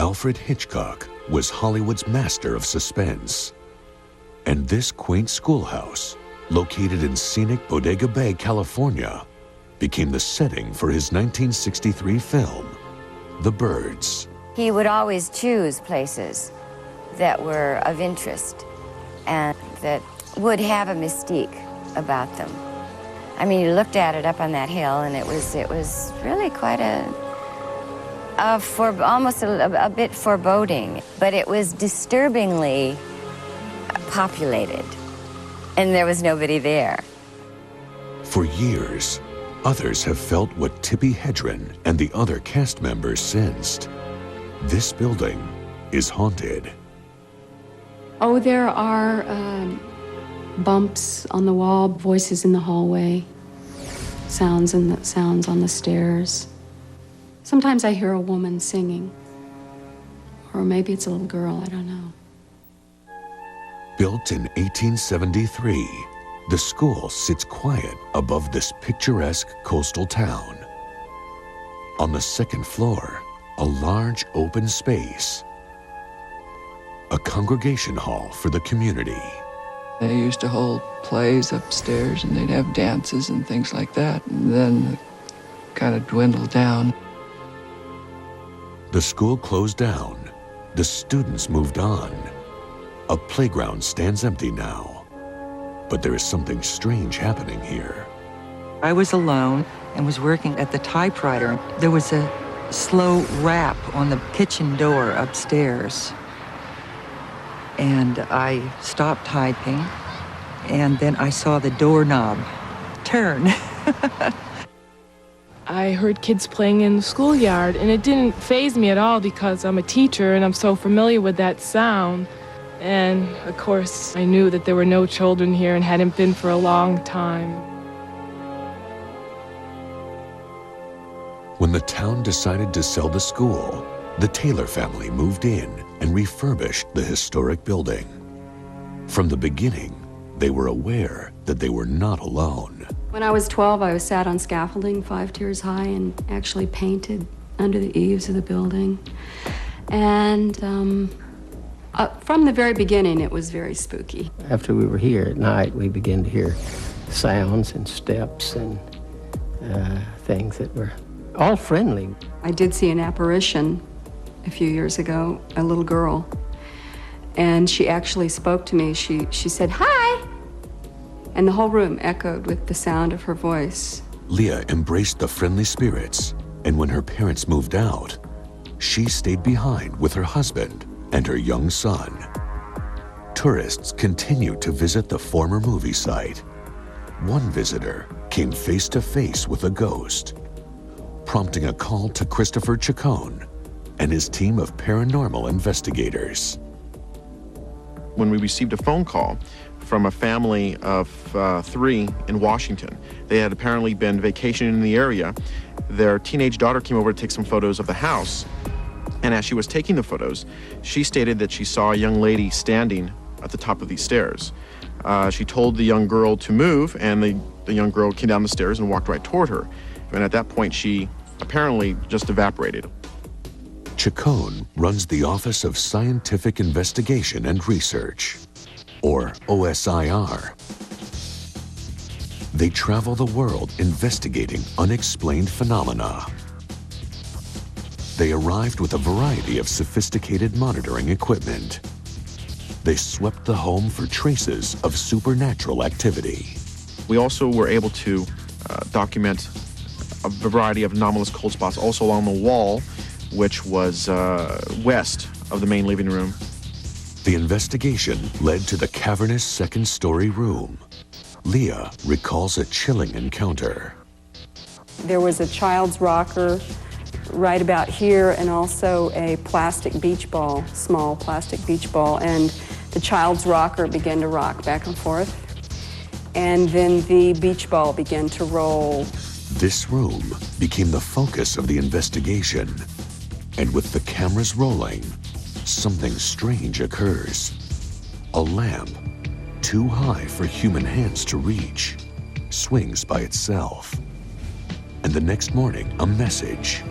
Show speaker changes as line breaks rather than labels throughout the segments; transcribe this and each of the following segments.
Alfred Hitchcock was Hollywood's master of suspense. And this quaint schoolhouse, located in scenic Bodega Bay, California, became the setting for his 1963 film, The Birds.
He would always choose places that were of interest and that would have a mystique about them. I mean, you looked at it up on that hill, and it was really quite almost a bit foreboding, but it was disturbingly populated, and there was nobody there.
For years, others have felt what Tippi Hedren and the other cast members sensed. This building is haunted.
Oh, there are bumps on the wall, voices in the hallway, sounds on the stairs. Sometimes I hear a woman singing, or maybe it's a little girl, I don't know.
Built in 1873, the school sits quiet above this picturesque coastal town. On the second floor, a large open space, a congregation hall for the community.
They used to hold plays upstairs, and they'd have dances and things like that, and then it kind of dwindled down.
The school closed down. The students moved on. A playground stands empty now. But there is something strange happening here.
I was alone and was working at the typewriter. There was a slow rap on the kitchen door upstairs. And I stopped typing, and then I saw the doorknob turn.
I heard kids playing in the schoolyard, and it didn't faze me at all because I'm a teacher and I'm so familiar with that sound. And of course, I knew that there were no children here and hadn't been for a long time.
When the town decided to sell the school, the Taylor family moved in and refurbished the historic building. From the beginning, they were aware that they were not alone.
When I was 12, I was sat on scaffolding 5 tiers high and actually painted under the eaves of the building. And from the very beginning, it was very spooky.
After we were here at night, we began to hear sounds and steps and things that were all friendly.
I did see an apparition a few years ago, a little girl, and she actually spoke to me. She said, "Hi!" And the whole room echoed with the sound of her voice.
Leah embraced the friendly spirits, and when her parents moved out, she stayed behind with her husband and her young son. Tourists continued to visit the former movie site. One visitor came face to face with a ghost, prompting a call to Christopher Chacon and his team of paranormal investigators.
When we received a phone call from a family of 3 in Washington, they had apparently been vacationing in the area. Their teenage daughter came over to take some photos of the house, and as she was taking the photos, she stated that she saw a young lady standing at the top of these stairs. She told the young girl to move, and the young girl came down the stairs and walked right toward her. And at that point, she apparently just evaporated.
Chacon runs the Office of Scientific Investigation and Research, or OSIR. They travel the world investigating unexplained phenomena. They arrived with a variety of sophisticated monitoring equipment. They swept the home for traces of supernatural activity.
We also were able to document a variety of anomalous cold spots also along the wall, which was west of the main living room.
The investigation led to the cavernous second-story room. Leah recalls a chilling encounter.
There was a child's rocker right about here, and also a plastic beach ball, small plastic beach ball, and the child's rocker began to rock back and forth, and then the beach ball began to roll.
This room became the focus of the investigation, and with the cameras rolling, something strange occurs. A lamp, too high for human hands to reach, swings by itself. And the next morning, a message.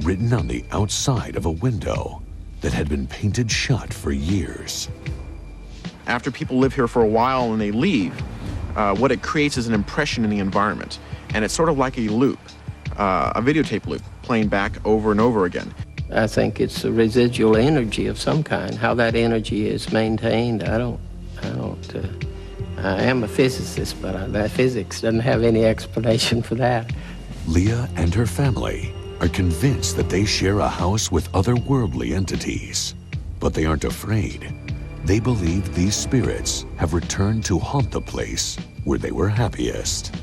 written on the outside of a window that had been painted shut for years.
After people live here for a while and they leave, what it creates is an impression in the environment. And it's sort of like a loop, a videotape loop, playing back over and over again.
I think it's a residual energy of some kind. How that energy is maintained, I am a physicist, but that physics doesn't have any explanation for that.
Leah and her family are convinced that they share a house with otherworldly entities, but they aren't afraid. They believe these spirits have returned to haunt the place where they were happiest.